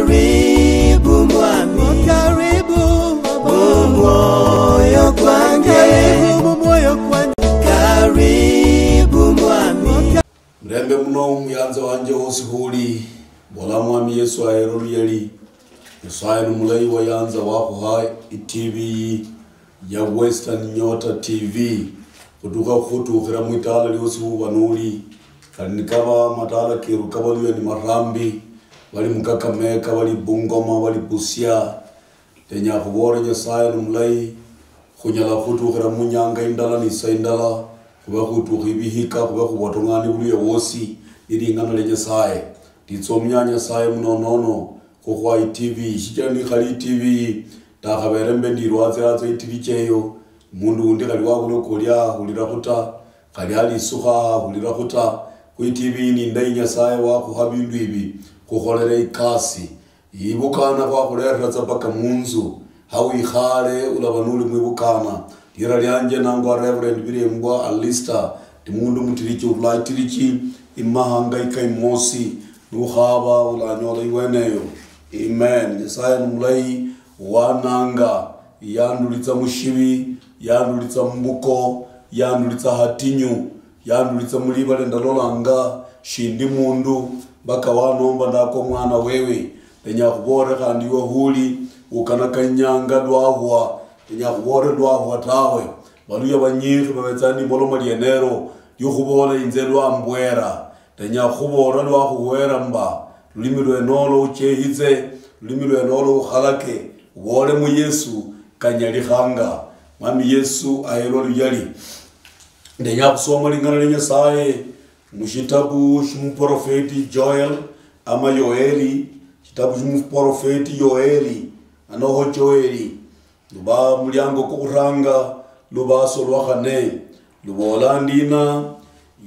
Karibu mwami, karibu moyo kwange, karibu moyo kwange, karibu mwami. Mrembe mno muyanza wanje wose huli bola mwami Yesu ahero yali Yesaya numulai wa yanza wako hai TV ya Western Nyota TV kutuka kutukira mwitala liosi hubanuli kanikaba matala kiru kabaliwe ni marambi wali Mukakameka wali Bungoma wali Busia tenya kubore Yesaya numulai kunyala kutukira munyanga indala ni saindala kuba kutukhibihika kuba kubotongani buliye wosi iringana lenye sae titsomnyanya sae mnonono kwa TV shikani khali TV ta khaberembe ndirwaze azo TV cheyo mundu undi kali wakulo kolya hulira khuta kali ali sukha hulira khuta ku TV ni ndainya sae wako habindu ibi kukholera ikasi ibukana kwa khulera tsapaka munzu hawi khale ulabanuli mwibukana Tira lianje nangwa Reverend Birembwa Alista timundu mutirichi ulaitirichi imahanga ikaimosi nuhaba ulanyola iweneyo. Amen. Yesaya numulai wananga yandulitsa mushibi yandulitsa mbuko yandulitsa hatinyu yandulitsa mulibale ndalolanga shindi mundu baka wanomba ndako mwana wewe lenya kubore kandi yo huli ukanaka nyanga dwahwa Tenya kubore dwahwa tawe baluya banyiri babetsani boloma lienero yukhubona inzelwa ambwera tenya khubora lwakhwera mba lulimi lwenolo uchehitse lulimi lwenolo ukhalake ubole mu Yesu kanyalikhanga mwami Yesu ayelo luyali ndenya kusoma lingana lenye sae mushitabu shumuprofeti Joel ama Yoeli kitabu shumuprofeti Yoeli anoho Joeli luba mulyango kukuranga luba solwa khane lubola ndina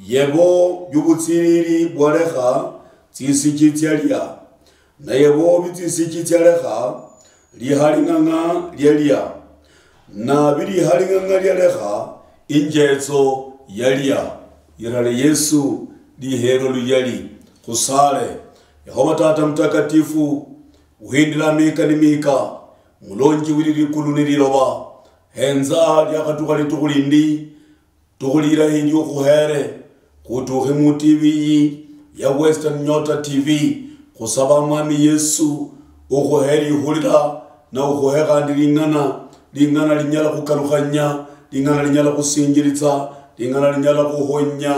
yebo yubutsiriri bwarekha tsisichitsalya na yebo bitsisichitsalekha lihalinganga lyalya na bili halinganga lyalekha injetso yalya irale Yesu lihero luyali kusale Yehova Tata mtakatifu uhindira mika ni mika mulonji wiriri kuluniriloba henza lyakatuka litukulindi tukulira hinyo kuhere kutuhe mu TV ya Western Nyota TV kusaba mwami Yesu ukuheri hulira na ukuheka ndilingana linyala kukarukhanya lingana linyala kusingiritsa lingana linyala kuhonya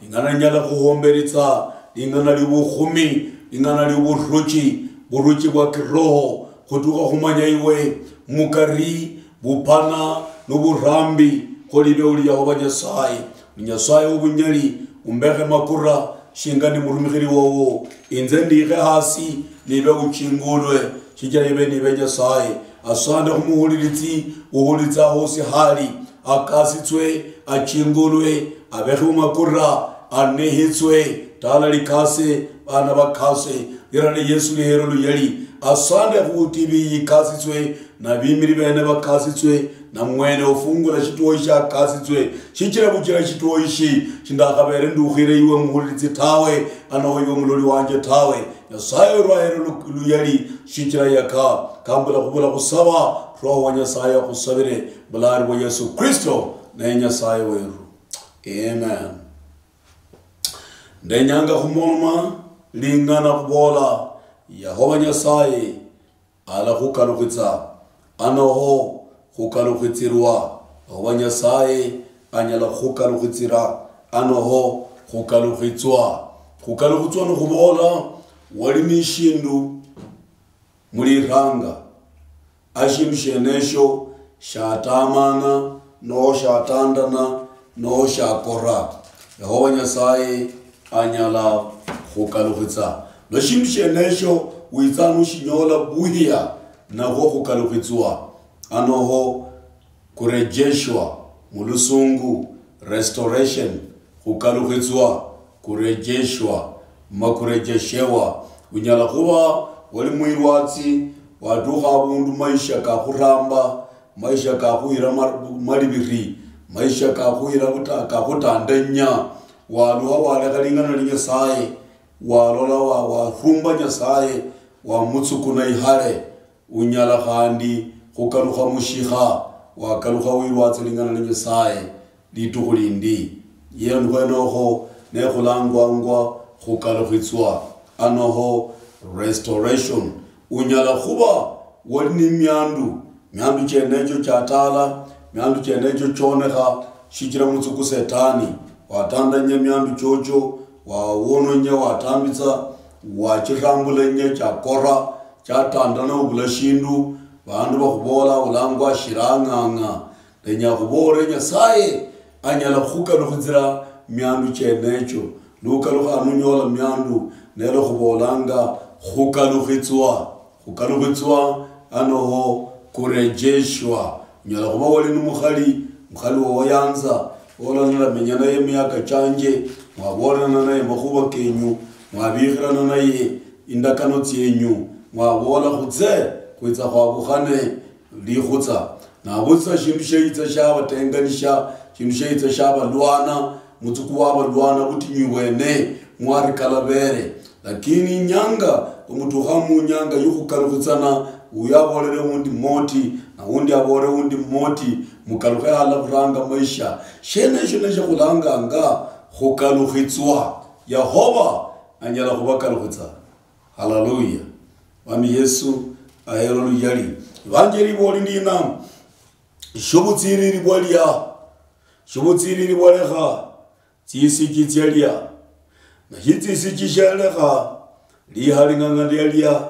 lingana linyala kuhomberitsa lingana libukhumi lingana liburuchi buruchi bwa kiroho kutuka khumanya iwe mukari bupana nuburambi kolibe uli Yehova Nyasaye Nyasaye ubunyali umbekhe makura shingani murumikhiri wowo inze ndikhe hasi nibe uchingulwe shijya ibe nibe Nyasaye asande khumuhuliritsi uhulitsa hosi hali akasitswe achingulwe abekhe makura anehitswe tala likase bana bakase irane Yesu lihero luyali asande ku TV yikasitswe na bimiri bene bakasitswe na mwene ufungula chituo sha kasitswe chichira bukira chituo ishi chindakabere ndukhire iwe muhulitsi tawe anoho iwe muloli wanje tawe Nyasaye rwahero luyali chichira yaka kambula kubula kusaba roho wa Nyasaye kusabire bulari wa Yesu Kristo na Nyasaye weru. Amen. Ndenyanga khumoma lingana kubola Yehova Nyasaye ala khukalukitsa anoho khukalukhitsirwa Yehova Nyasaye anyala khukalukhitsira anoho khukalukhitswa no khubola wali mishindu muliranga ashindu shenesho shatamana no shatandana no shakora Yehova Nyasaye anyala khukalukhitsa no shindu shenesho witsanu shinyola buhia na khukalukhitswa anoho kurejeshwa mulusungu restoration khukalukhitswa kurejeshwa makurejeshewa unyala kuba wali mwirwatsi waduha bundu maisha ka khuramba maisha ka khuira malibiri maisha ka khuira butaka khutandanya waluha wale kalingana Nyasaye walola wa rumba Nyasaye wa mutsukuna ihare unyala khandi khukalukha mushikha wakalukha wirwatsilingana na Nyasaye litukhulindi yenu khwenokho nekhulangwangwa khukalukhitswa anoho restoration unyala khuba wali ni myandu chenecho chatala myandu chenecho chonekha shichira mutsuku setani watandanya myandu chocho wawononye watambitsa wachirambulenye chakora chatandana ubula shindu bandu bakhubola ulangwa shiranganga lenya khubore Nyasaye anyala khukalukhitsira myandu chenecho lukalukha anunyola myandu nelo khubolanga khukalukhitswa anoho kurejeshwa nyala khuba wali numukhali wayanza olana menyana ye myaka chanje mwaborana naye makhuba kenyu mwabikhirana naye indakano tyenyu mwabola khutse kwitsa khwabukhane likhutsa nabutsa shindu sheitsa shabatenganisha shindu sheitsa shabalwana mutsuku wabalwana butinyu wene mwari kalabere lakini nyanga umutukha mu nyanga yukhukalukhitsana uyabolere undi moti na undi abore undi moti mukalukhe hala kuranga maisha shene khulanganga khukalukhitswa Yehova anyala khubakalukhitsa haleluya wami Yesu ahero yali evanjeli boli ndina shobutsiriri bwalekha tsisiki tselia na hitsisiki shelekha lihalinganga lyalia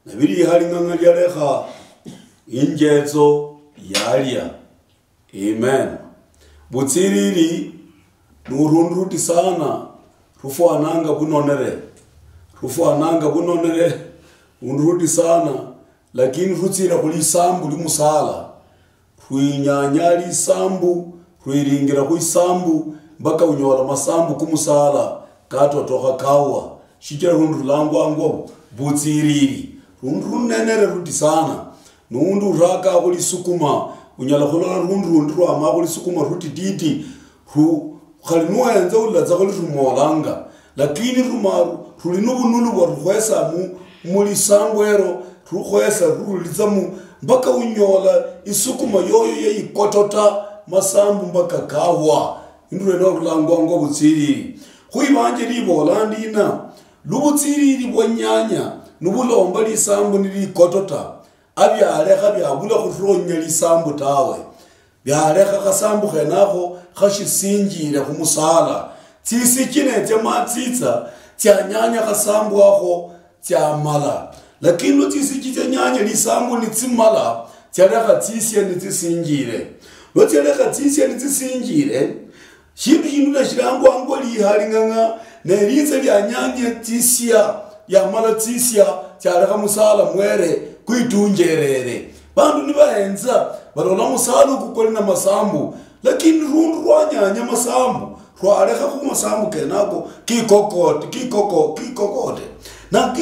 na bili halinganga lyalekha injetso yalia amen butsiriri nurunduti sana rufuananga bunonere unduti sana lakini rutsira kuli sambu limusala ruinyanyali sambu ruiringira kuisambu mpaka unyola masambu kumusala kato toka kawa shichira rundu langwango butsiriri rundu nenere ruti sana nundu raka kuli sukuma unyala khola rundu rwa makuli sukuma ruti titi khalinwa yanza ulatsa kuli rumolanga lakini rumaru rulinubunulu wa rukhwesa muli sambwero rukhwesa rulitsamu mpaka unyola isukuma yoyo yeyikotota masambu mpaka kawa indure no langwango butsiriri khuyibanje libola ndina lubutsiriri bwanyanya nubulomba lisambu nilikotota abyalekha byabula khuronya lisambu tawe byalekha khasambu khenakho khashisinjire khumusala tsisikine tsamatsitsa tyanyanya khasambu akho tyamala lakini tsisiki tyanyanya lisambu nitsimala tyalekha tsisye nitsisinjire lotyalekha tsisye nitsisinjire shindu lashilangwango lihalinganga nelitsa lyanyanya tsisya yamala tsisya tyalekha musala mwere kuitunjerere bandu nibaenza balola musala ukukoli na masambu lakini rundu rwanyanya masambu rwalekha khumasambu kenako kikokote na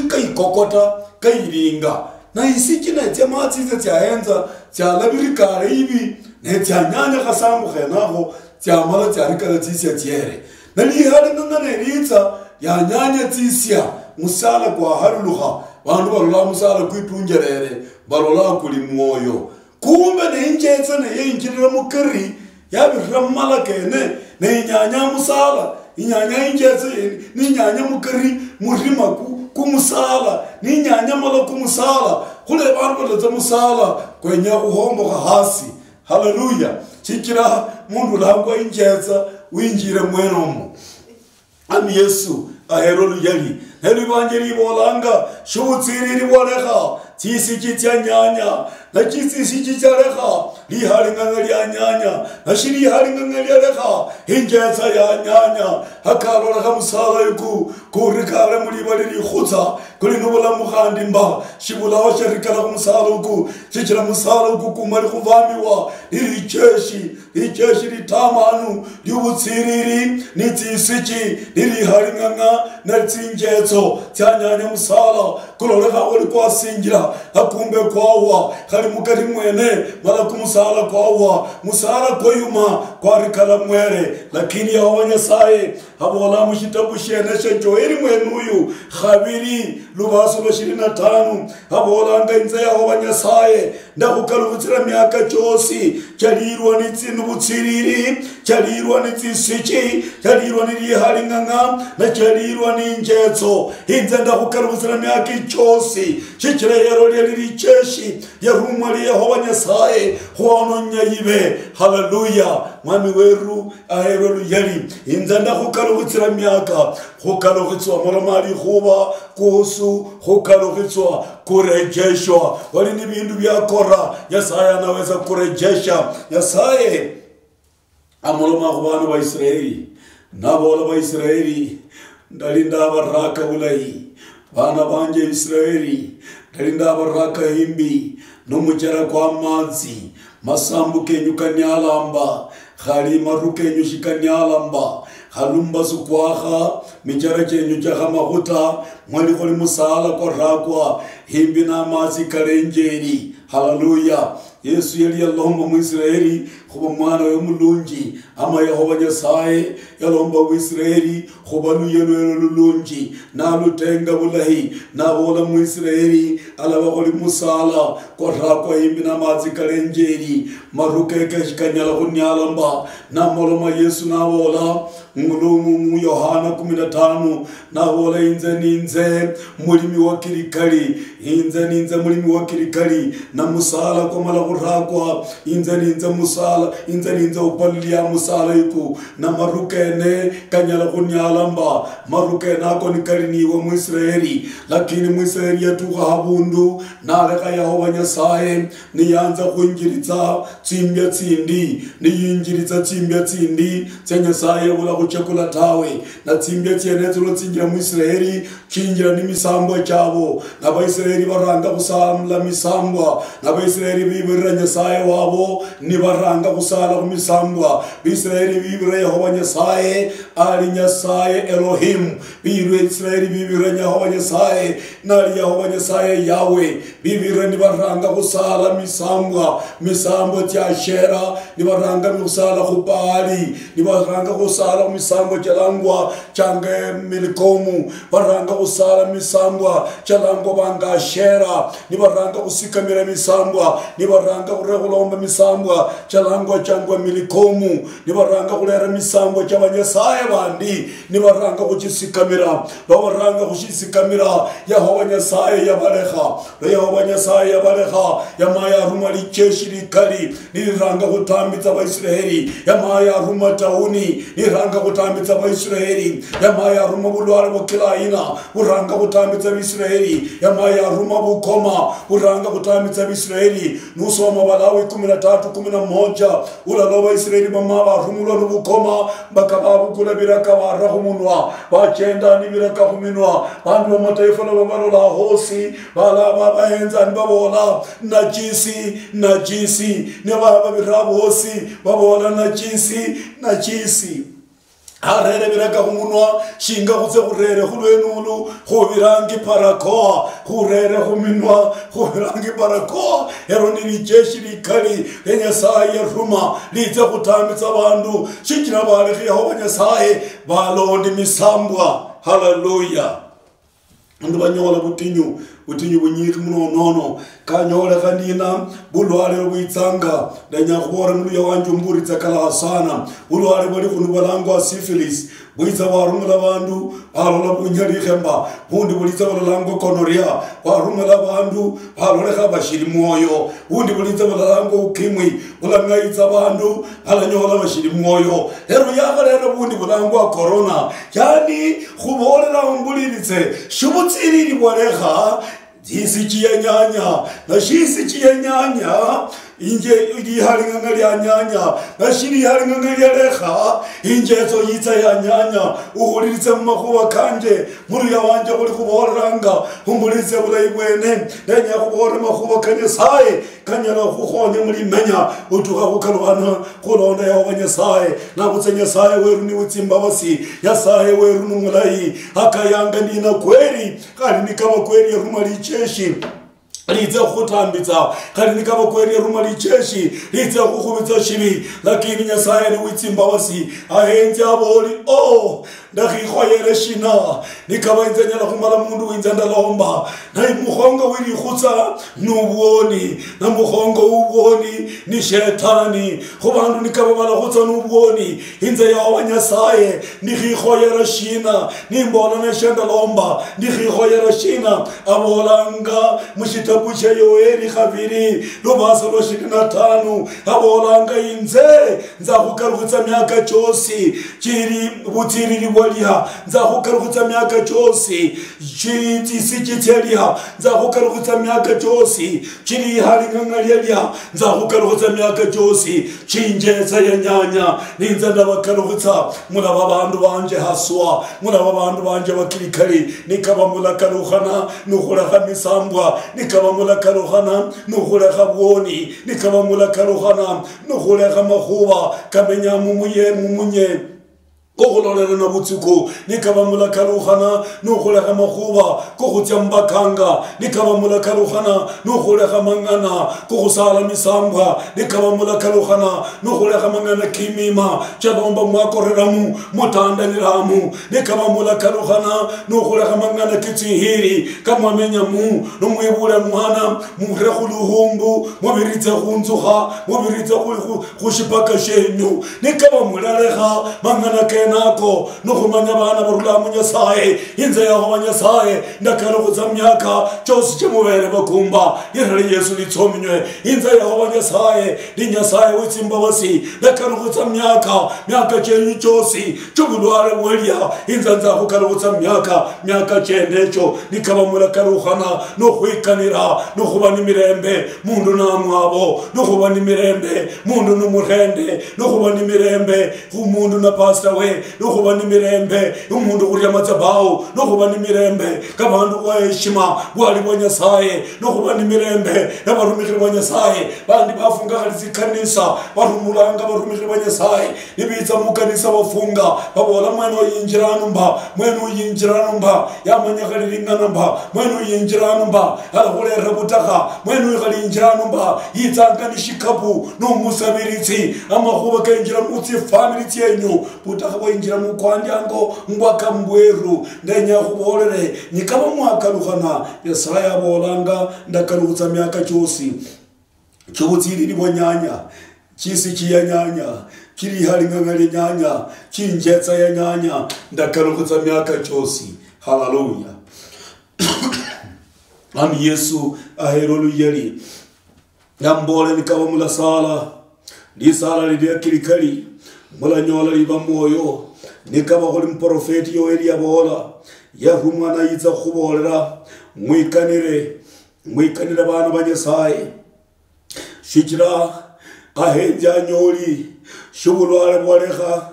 kaikokota kairinga na isiki netyamatitsa tyaenza tyalabirikale ibi netyanyanya khasambu kenako tyamala tyarikala tsisya tyere nalihalinganga nelitsa yanyanya tsisya musala kwa harulukha bandu balola musala kuitunjerere balola kuli mwoyo kumbe neinjetsa neyeinjirira mukari yabirira mumala kene neinyanya musala inyanya injetsa ninyanya mukari murima kumusala ninyanya mala kumusala khule bandu balatsa musala kwenya kuhomboka hasi haleluya chikira mundu langwa injetsa uinjire mwenomo ami Yesu ahero yali heli banjeri bolanga shubutsiriri bolekha tsisiki tyanyanya na tsisiki tyalekha lihalinganga lyanyanya na shiri halinganga lyalekha injetsa yanyanya hakalola khamusala yuku kurikale mulibali likhutsa kuli nubula mukhandi mba shibulawo sharikala khumusala uku chichira musala uku kumali khuvamiwa lijeshi litamanu liubutsiriri nitsisiki lilihalinganga na tsinjetso injetso tyanyanya musala kuloleka uli kwasingira akumbe kwawa kali mukati mwene mala kumusala kwawa musala koyuma kwarikala mwere lakini Yehova Nyasaye abola mu kitabu shene Joeli mwenuyu khabiri lubaso lwa 25 abola ngainze Yehova Nyasaye ndakukaluvutsira myaka chosi chalirwa nitsinu butsiriri chalirwa nitsisichi chalirwa nilihalinganga na chalirwa ninjetso inze ndakukaluvutsira myaka chosi chichireyero lyeli cheshi yarumwa li Yehova Nyasaye hono nyayibe haleluya mwami weru ahero yali inze ndakukaluvutsira myaka kukalugitswa moromali khuba kuhusu kukalugitswa kurejeshwa wali ni bindu byakora Nyasaye anaweza kurejesha Nyasaye amoloma kubana ba Israeli nabola ba Israeli ndalinda baraka bulayi bana banje Israeli ndalinda baraka himbi nomujera kwa mazi masambu kenyu kanyalamba khali maruke kenyu shikanyalamba halumba sukwaha mijara kenyu chakamahuta mwali koli musala kwa rakwa himbi na mazi karenjeri haleluya Yesu yali yalomba mu Israeli kuba mwana we mulungi ama Yehova Nyasaye yalomba mu Israeli kuba luyelo lulungi nalutenga bulahi nabola mu Israeli alaba koli musala kwa rakwa himbi na mazi karenjeri maruke kashikanyala kunyalamba namoloma Yesu nabola ngulumu mu Yohana 15 nabola inze mulimi wa kirikali inze mulimi wa kirikali na musala kwa mala kurakwa inze musala inze upalia musala iku na marukene kanyala kunyalamba marukene ako nikaliniwa mu Israeli lakini mu Israeli yatuka habundu naleka Yehova Nyasaye niyanza kuingiritsa tsimbya tsindi niyingiritsa tsimbya tsindi Nyasaye bula kuchekula tawe na tsimbya tsenezo lotsingira mu Israeli kingira nimisambwa chabo na ba Israeli baranga kusamla misambwa na ba Israeli bibira Nyasaye wabo ni baranga kusala kumisambwa Israeli bibira Yehova Nyasaye ali Nyasaye Elohim bibira Israeli bibira Yehova Nyasaye na Yehova Nyasaye Yahweh bibira ni baranga kusala misambwa tya Shera ni baranga kusala kubali ni baranga kusala misambwa chalangwa change milikomu baranga kusala misambwa chalangwa banga Shera ni baranga kusikamira misambwa ni baranga kuregulomba misambwa chalangwa changwa milikomu ni baranga kulera misambwa cy'abanyasaye bandi ni baranga kuchisikamira baranga kuchisikamira Yehova Nyasaye yabareha Yehova Nyasaye yabareha yamaya rumali cheshiri kali niranga kutambitsa ba Israeli yamaya ruma tauni niranga kutambitsa ba Israeli yamaya ruma bulwara bokilaina uranga kutambitsa ba Israeli yamaya ruma bukoma uranga kutambitsa ba Israeli nusoma Balawi 13:11 ulaloba Israeli bamaba rumulwa n'ubukoma bakababu kula biraka barahumunwa bachenda ni biraka huminwa bandu mataifa na babalo la hosi bala baba henza babola najisi ne baba birabu hosi babola najisi arere biraka humunwa shinga kuze kurere hulwenulu hubirangi parakoa hurere huminwa hubirangi parakoa eroni lijeshi likali Nyasaye ruma lize kutambitsa abantu shikira bale Yehova Nyasaye balondi misambwa haleluya ndu banyola butinyu bunyiri munono kanyola kanina bulwale bwitsanga ndanyakubora muri yawanje mburitsa kala sana bulwale bali kunu balangwa syphilis bwitsa barumula bandu alola bunyari khemba bundi bulitsa balango gonorrhea barumula bandu baloleka bashiri moyo bundi bulitsa balango ukimwi bulangaitsa bandu alanyola bashiri moyo hero yakalera bundi bulangwa corona yani khubolera umbuliritse shubutsiriri bwareha Jisi chiyenyanya na shisi chiyenyanya inje ihalinga ya nyanya nashiri halinga ya lekha injezo yitsa ya nyanya uhulirize mu makuba kanje muri yawanje kuri kuboranga umbulize burayibwene ndenya kubora makuba kanye saye kanyara kukhonye muri menya utuka kukalwana kulonda ya abanyasaye nabutsenye saye weru ni utsimba basi ya saye weru numulayi akayanga ndina kweri kali nikaba kweri rumali cheshi liza khutambitsa kali nikaba kweri rumali cheshi liza kukhubitsa shibi lakini nyasaye ni utsimba basi ahenze aboli ndakhikhwayele shina nikaba inzenya la khumala mundu winzanda lomba na mukhongo wili khutsa nubwoni na mukhongo ubwoni ni shetani khubandu nikaba bala khutsa nubwoni inze ya abanyasaye nikhikhwayele shina nimbola na shenda lomba nikhikhwayele shina abolanga mushitabu cha Yoeli khabiri lubasa lo 25 abolanga inze nzakukarukutsa myaka chosi chiri butiri waliha nzakukarukutsa myaka chosi chiti sichiteliha nzakukarukutsa myaka chosi chiri halingangaliya nzakukarukutsa myaka chosi chinjeza ya nyanya ninza ndabakarukutsa mulaba bandu banje haswa mulaba bandu banje bakirikari nikaba mulakarukhana nukhula khamisambwa nikaba mulakarukhana nukhula khabwoni nikaba mulakarukhana nukhula khamakhuba kamenya mumunye kokulolera na butsuko nikaba mulakarukhana nukhulekha makhuba kokhutya mbakanga nikaba mulakarukhana nukhulekha mangana kokhusala misambwa nikaba mulakarukhana nukhulekha mangana kimima chabomba mwakoreramu mutandaniramu nikaba mulakarukhana nukhulekha mangana kitsihiri kamwamenyamu nomwibula mwana murekhuluhumbu mubiritsa khunzukha mubiritsa khushipaka shenyu nikaba mulalekha mangana nako nukhumanya bana barula mu Nyasaye inze yaho banyasaye ndakarukutsa myaka cyose cyemubere bakumba yerere Yesu litsominywe inze yaho banyasaye ndi Nyasaye witsimba basi ndakarukutsa myaka cyenyu cyose cyubulware bwelya inze nzakukarukutsa myaka cyendecho nikaba mulakarukhana no khwikanira no khubana imirembe mundu namwabo no khubana imirembe mundu numurende no khubana imirembe umundu na pastor we nukhubana imirembe umundu kurya matsabao nukhubana imirembe kabandu kwa heshima bwali bwa Nyasaye nukhubana imirembe nabarumikira bwa Nyasaye bandi bafunga khalizi kanisa barumulanga barumikira bwa Nyasaye ibitsa mu kanisa bafunga babola mwene yinjirana mba yamanya khalingana mba mwene yinjirana mba alakhulera butakha mwene khalinjirana mba yitsanga nishikapu no musabiritsi amakhuba kenjira mutsi family tyenyu butakha injira mukwandyango ngwaka mbweru ndenya khubolere nikaba mwakarukhana Yesaya bolanga ndakarukutsa myaka chosi chobutsiriri bonyanya chisi chiya nyanya kiri halingangale nyanya chinjetsa ya nyanya ndakarukutsa myaka chosi haleluya ami Yesu aherolu yeri nambole nikaba mulasala lisala lidia kirikali mula nyola liba moyo nikaba kholi mprofeti Yoeli yabola yahumwa na yitsa khubolera mwikanire bana ba Nyasaye shikira ahenja nyoli shubulwale bwalekha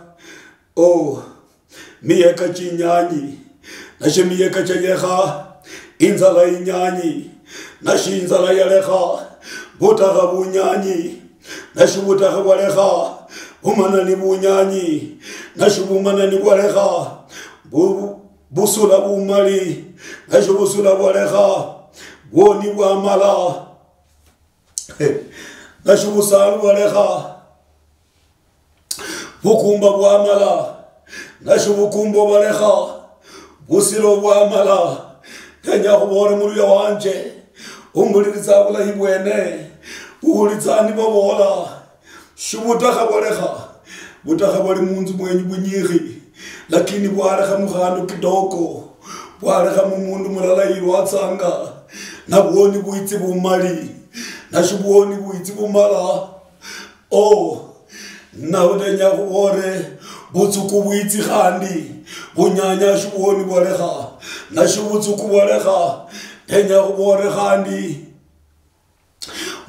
miyeka chinyanyi nashe miyeka chanyekha inzala inyanyi nashinzala yalekha butakha bunyanyi nashubutakha bwalekha bumanani bunyanyi nashubumanani bwalekha busula bumali nashubusula bwalekha bwoni bwamala nashubusalu bwalekha bukumba bwamala nashubukumba bwalekha busilo bwamala kenya khubora muluya wanje umbuliriza bulahi bwene uhulitsani babola shubutakha butakha bwali munzu mwenyu bunyikhi lakini bwalekha mukhandu kidogo bwalekha mumundu mulala yilwatsanga nabwoni buitsi bumali nashubwoni buitsi bumala nawudenya khubore butsuku buitsi khandi bunyanya shubwoni bwalekha nashubutsuku bwalekha ndenya khubore khandi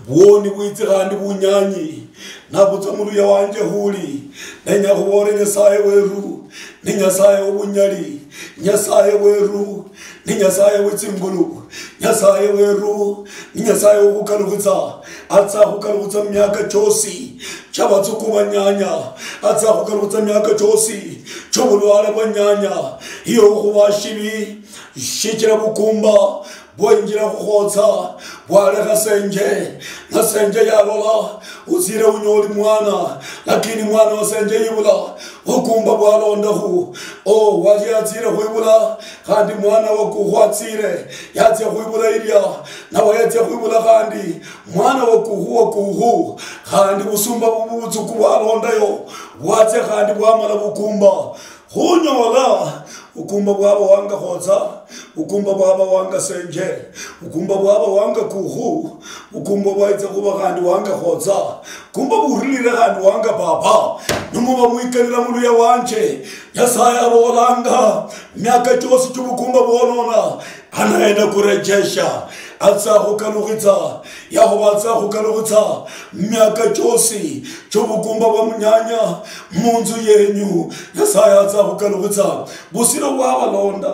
bwoni bwitsikandi bunyanyi nabutsa muluya wanje huli nenya khubore nyasaye weru ni nyasaye obunyali nyasaye weru ni nyasaye wetsingulu nyasaye weru ni nyasaye okukalukutsa atsa kukalukutsa myaka chosi chabatsuku banyanya atsa kukalukutsa myaka chosi chobulwale banyanya iyo khubashibi shikira bukumba bwinjira kukhotsa bwalekha senje na senje yalola uzire unyoli mwana lakini mwana wa senje yibula ukumba bwalondahu waje atsire huibula kandi mwana wakuhwatsire yatse huibula ilya nawe yatse huibula kandi mwana wakuhu kandi busumba bubutsuku bwalondayo bwatse kandi bwamala bukumba hunyola ukumba bwaba wanga khotsa ukumba bwaba wanga senje ukumba bwaba wanga kuhu ukumba bwaitsa kuba kandi wanga khotsa kumba burilire kandi wanga baba numuba muikalira muluya wanje nyasaye abolanga myaka chosi chubukumba bonona anaenda kurejesha atsa kukalukitsa yahoba atsa kukalukitsa myaka chosi chubukumba bwa munyanya munzu yenyu nyasaye atsa kukalukitsa busiro bwabalonda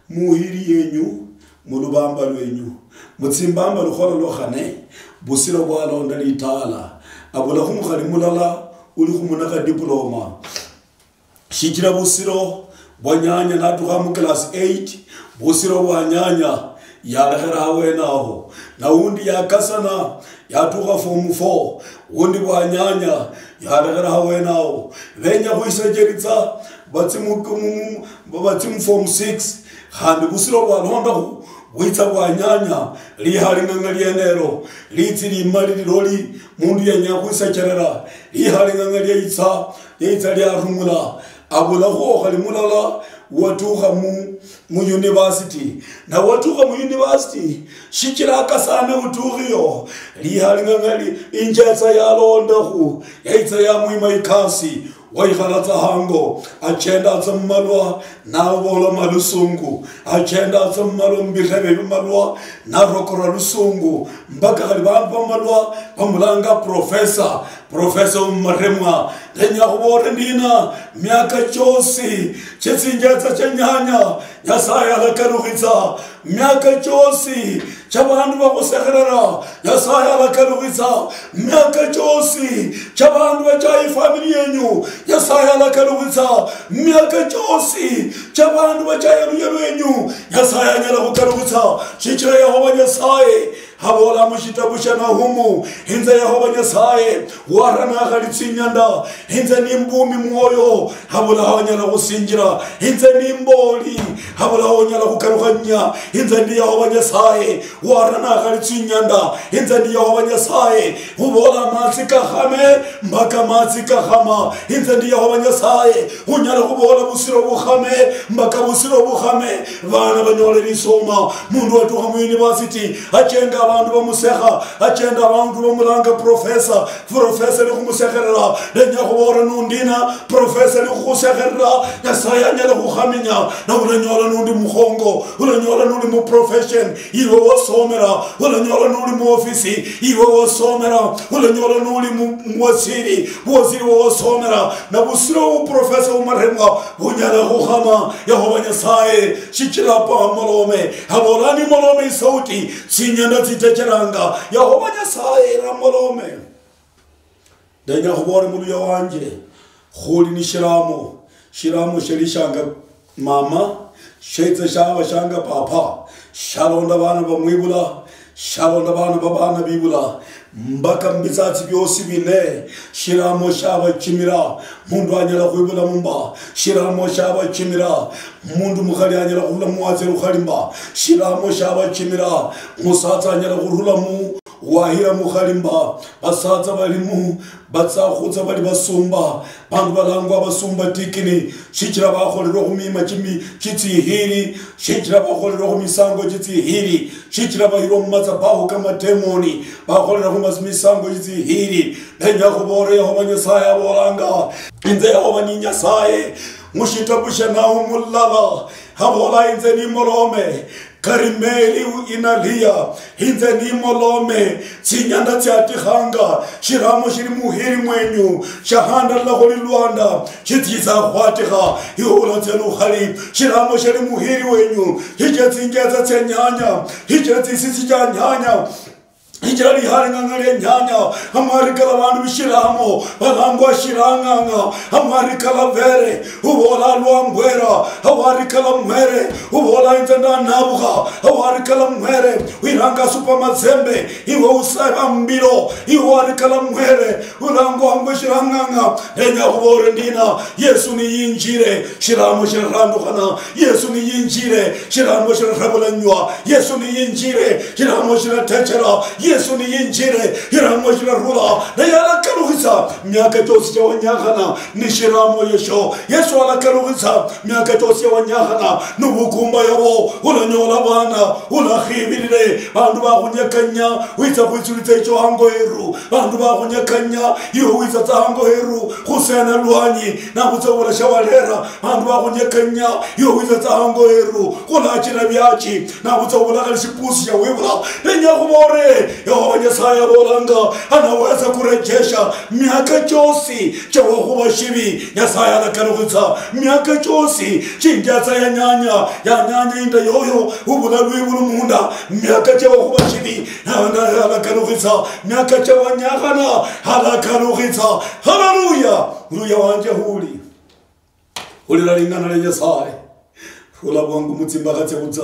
muhiri yenyu mulubamba lwenyu mutsimbamba lukholo lokhane busiro bwalonda litala abula khumukhali mulala uli khumunaka diploma shikira busiro bwanyanya natukha mu class 8 busiro bwanyanya yalekhera awenaho na undi yakasana yatukha form 4 undi bwanyanya yalekhera awenaho benya khuisejeritsa batsimu form 6 khandi busiro bwalondaho bwitsa bwanyanya lihalinganga lyenero litsili mali loli mundu yenya khuisecherera lihalinganga lyeitsa lyarumula abula khokha limulala watukha mu university na watukha mu university shikira kasane utukhiyo lihalinganga injetsa yalondahu yaitsa yamwima ikasi waikhalatsa hango achenda atsa mmalwa nabola malusungu achenda atsa mmalwa mbirebe bimalwa narokora lusungu mpaka khali bantu bamalwa bamulanga professor maremwa lenya khubore ndina myaka chosi chetsinjetsa chenyanya nyasaye alakalukitsa myaka chosi chabantu bakusekherera nyasaye alakalukitsa myaka chosi chabantu bachayi family yenyu nyasaye alakalukitsa myaka chosi chabantu bachayi lwenyu nyasaye anyala kukalukitsa shikira Yehova nyasaye habola mushitabu sha Nahumu hinza Yehova nyasaye warana khalitsinyanda hinza nimbumi mwoyo habola hanyala kusinjira hinza nimboli habola hanyala kukalukanya hinza ndi Yehova nyasaye warana khalitsinyanda hinza ndi Yehova nyasaye ubola matsika khame mpaka matsika khama hinza ndi Yehova nyasaye unyala kubola busiro bukhame mpaka busiro bukhame bana banyole lisoma mundu watuha mu university achenga abantu bamusekha achenda abantu bamulanga professor ni kumusekherera lenya khubora nundina professor ni khusekherera nyasaye anyala khukhamenya na ulanyola nundi mukhongo ulanyola nundi mu profession iwe wasomera ulanyola nundi mu office iwe wasomera ulanyola nundi mu waziri wasomera na busiro professor umaremwa unyala khukhama Yehova nyasaye shikira pa malome habolani malome sauti sinyanda zitecheranga Yehova nyasaye ramolome denya khubore muluya wanje khuli ni shiramo shelishanga mama sheitsa shaba shanga papa shalonda bana bamwibula shalonda bana babana bibula mbaka mbitsatsi byosi bine shiramo shaba chimira mundu anyala kuibula mumba shiramo shaba chimira mundu mukhali anyala kuhula muwatselo khalimba shiramo shaba chimira musatsa anyala kuhula mu wahira mukhalimba basatsa balimu batsakhutsa bali basumba bantu balangwa basumba tikini shikira bakholera khumima chitsihiri shikira bakholera khumisango chitsihiri shikira bahiro mumatsabaho kamatemoni bakholera khumasisango chitsihiri lenya khubore Yehova nyasaye abolanga inze Yehova ni nyasaye mushitabu sha Nahumu mulala habola inze ni molome Karimeli inalia hinze ni molome tsinyanda tsiatihanga shiramo shiri muhiri mwenyu shahanda la holi luanda chitiza khwatiha yola tsenu khali shiramo shiri muhiri wenyu hijetsingetsa tsenyanya hijetsi nyanya Ijari haringangare nyanya amarikala bandu bishiramo balangwa shiranganga amarikala vere ubola lwangwera awarikala mwere ubola intenda nabuga awarikala mwere wiranga supamazembe iwo usaba mbiro iwarikala mwere ulangwa ngwishiranganga enya kubore ndina Yesu ni yinjire shiramo shirandukana Yesu ni yinjire shiramo shirabulanywa Yesu ni yinjire shiramo shiratechera Yesu ni yinjire hiramo shirarula na yalakaruhisa myaka tosi cha wanyahana ni shiramo yesho Yesu alakaruhisa myaka tosi ya wanyahana nubukumba yabo ulanyola bana ulakhibirire bandu bakunyakanya wiza kwitsulitse cyo hango heru bandu bakunyakanya iyo wiza hango heru khusena lwanyi na kutsobola shawalera bandu bakunyakanya iyo wiza hango heru kulachira byachi na kutsobola kalisipusi ya wibula enya kubore Yesaya bolanga anaweza kurejesha miaka chosi cha wahuwa shibi Yesaya alakaruhisa miaka chosi chinjaza ya nyanya inda yoyo ubula lwibulu munda miaka cha wahuwa shibi alakaruhisa miaka cha wanyahana alakaruhisa haleluya haleluya wanje huli ulilingana na Yesaya hula wangu mutimba katseutsa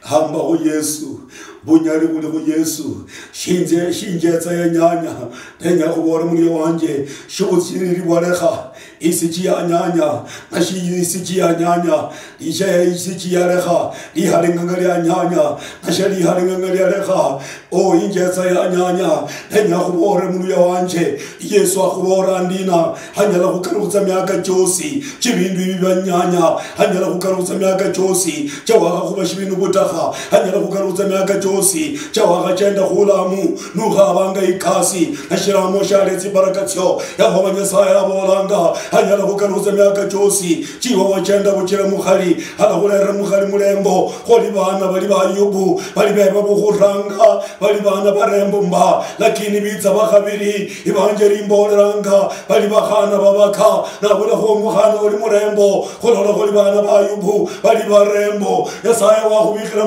hamba ho Yesu bunyari buli ho Yesu shinjetsa ya nyanya tenya kubora muri wanje shobukiriri bwareha isiki ya nyanya ashi isiki ya nyanya isha isiki ya reha iharinganga ya nyanya ashali haringanga ya reha o injetsa ya nyanya tenya kubora muri wanje Yesu akubora ndina hanyala kukarutsa myaka chosi chibindu bibanyanya hanyala kukarutsa myaka chosi chawaka kuba shibindu butaha hanyala kukarutsa myaka chosi chawaka chenda hulamu nuhabanga ikasi ashiramo sharezi barakatyo yahova Yesaya bolanga hanyala kukarutsa myaka chosi chiwa wachenda buchira mukhali halahulera mukhali mulembo kholi bana bali bayubu bali beba bukhuranga bali bana barembo mba lakini bitsa bakhabiri ibanje rimboleranga bali bakhana babaka nabula khomkhana oli murembo kholola kholi bana bayubu bali barembo Yesaya wakhubikira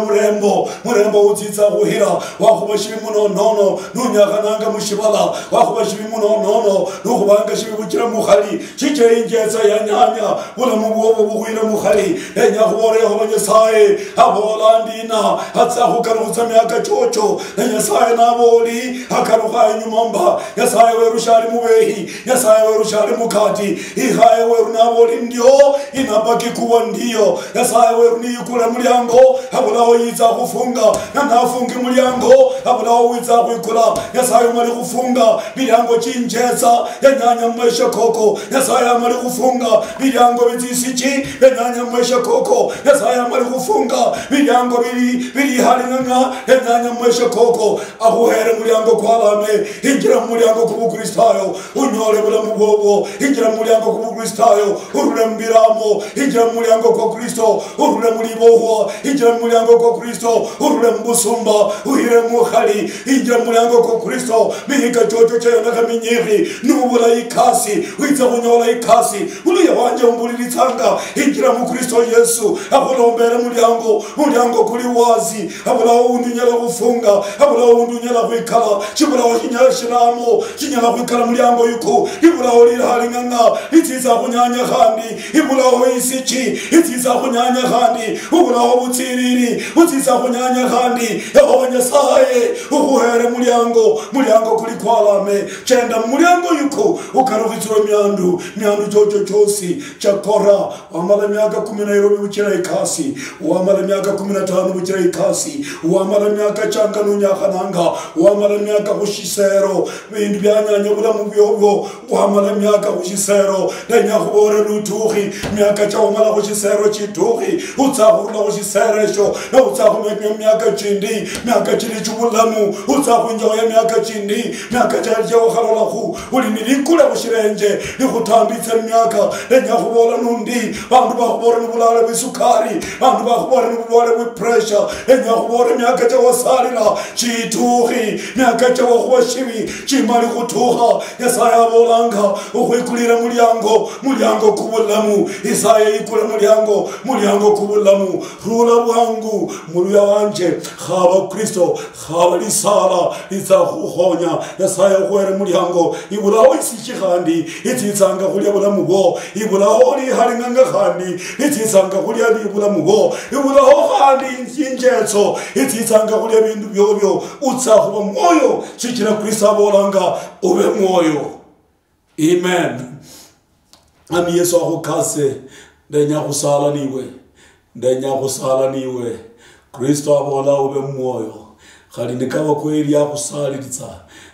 murembo utsitsa khuhira wakhuba shibi munonono nunyakananga mushibala wakhuba shibi munonono nukhubanga shibi buchira mukhali chiche injetsa ya nyanya bulamu bwobo bukhwira mukhali enya khubora Yehova Nyasaye abola ndina atsa khukarutsa myaka chocho Nyasaye naboli akarukha inyuma mba Nyasaye werushali mubehi Nyasaye werushali mukati ihaye weru naboli ndio inabaki kuwa ndio Nyasaye weru niyikula mulyango abulaho yiza kufunga na nafungi mulyango abulaho yiza kuikula Nyasaye mali kufunga milyango chinjeza yanyanya mwesha koko Nyasaye mali kufunga milyango bizisichi yanyanya mwesha koko Nyasaye mali kufunga milyango bili halinganga yanyanya mwesha koko ahuhere mulyango kwalame injira mulyango kubukristayo unyole bulamu bwobo injira mulyango kubukristayo urule mbiramo injira mulyango kwa Kristo urule mulibohwa injira mulyango kwa Kristo urule mbusumba uhire mukhali injira mulyango kwa Kristo bihika chocho chayona kaminyiri nubula ikasi wiza kunyola ikasi uluya wanje umbulilitsanga injira mu Kristo Yesu abulombere mulyango kuli wazi abula undunyala kufunga abula undunyala kwikala chibula wakinyala shiramo kinyala kwikala mulyango yuko ibula olira halinganga itiza kunyanya khandi ibula oisiki itiza kunyanya khandi ubula obutsiriri itiza kunyanya khandi Yehova Nyasaye uhuhere mulyango kuli kwalame chenda mulyango yuko ukaruvitsura myandu chocho chosi chakora wamala miaka 10 buchira ikasi wamala miaka 15 buchira ikasi wamala miaka changa nunyakananga wamala miaka kushisero bindu byanyanya bulamu byobo wamala miaka kushisero nenya khubore lutuhi miaka cha wamala kushisero chituhi utsahurula kushisero sho na utsakhumenya miaka chindi chindi miaka chiri chubulamu uzakunjoya miaka chindi miaka chaje wakhalolaku uli nilikule kushirenje likutambitse miaka lenya kubola nundi bantu bakubora nubulale bwisukari bantu bakubora nubulale bwipressure lenya kubora miaka cha wasalira chituhi miaka cha wakhwashibi chimali kutuha Yesaya bolanga ukwikulira mulyango kubulamu Isaya ikule mulyango kubulamu rula bwangu muluya wanje khaba Kristo khaba lisala lizakuhonya Yesaya kwere mulyango ibulaho isichihandi ititsanga kulya bulamu bo ibulaho lihalinganga khandi ititsanga kulya bulamu bo ibulaho khandi injetso ititsanga kulya bindu byobyo utsakuba moyo shikira Kristo abolanga ube moyo. Amen. Ami Yesu akukase ndenya kusala niwe Kristo abola ube moyo khali ndikaba kweli akusaliritsa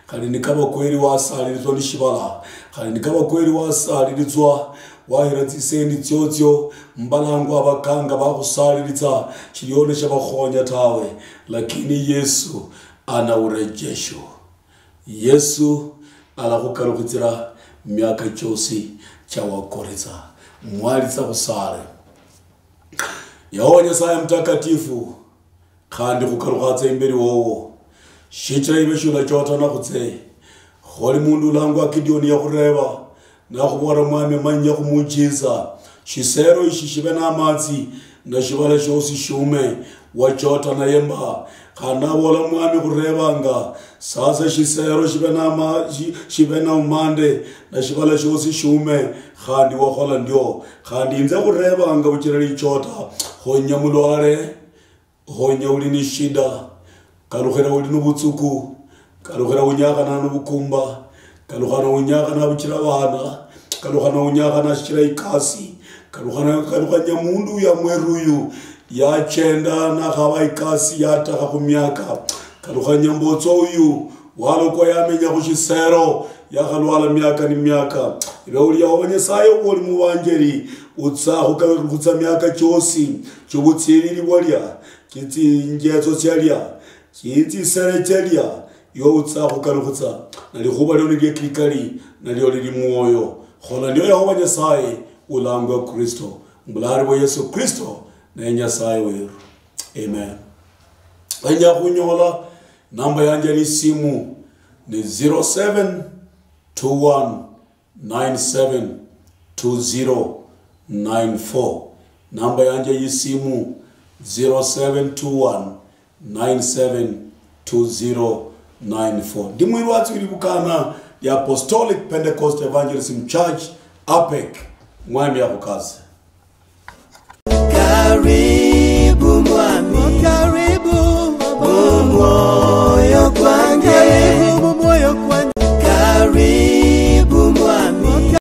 khali ndikaba kweli wasalirizwa lishibala khali ndikaba kweli wasalirizwa wahiratsiseni tsyotsyo mbalangu abakanga bakusaliritsa chiyone chabakhonya tawe lakini Yesu ana urejesho. Yesu alakukarukitira miaka chosi chawakoretsa mwalitsa kusale yahonya saya mtakatifu khandi kukarukatsa imberi wowo shichira ibeshula chotana kutse kholi mundu langu akidoni ya kureba na kubora mwami manya kumujiza shisero ishishibe na amatsi na shibala chosi shume wachota na yemba khana bola mwami kurebanga sasa shisero shibe na umande na shibala chosi shume khandi wakhola ndio khandi inze kurebanga uchirali chota honya mulware honya uli ni shida kalukhera uli nubutsuku kalukhera unyaka na nubukumba kalukhana unyaka na buchira bana kalukhana unyaka na shira ikasi kalukhanya mundu ya mweruyu ya chenda na khaba ikasi yataka kumyaka kalukhanya mbotso uyu waloko yamenya kushisero yakhalwala myaka ni myaka ibe uli yawonye sayo uli mubanjeri utsaho kutsa myaka chosi chobutsiriri bolya kiti njetso tsalya kiti sere tsalya yo utsaho kalukutsa nalikhuba lyo nge klikali nalyo lili moyo khola ndio yawonye saye ulangwa Kristo mbulari bo Yesu Kristo na nyasaye weru. Amen. Anya kunyola namba yanje ni simu ni 0721972094 namba yanje yisimu 0721972094 ndimwiri wathu ilibukana ya Apostolic Pentecost Evangelism Church APEC mwami ya kukazi.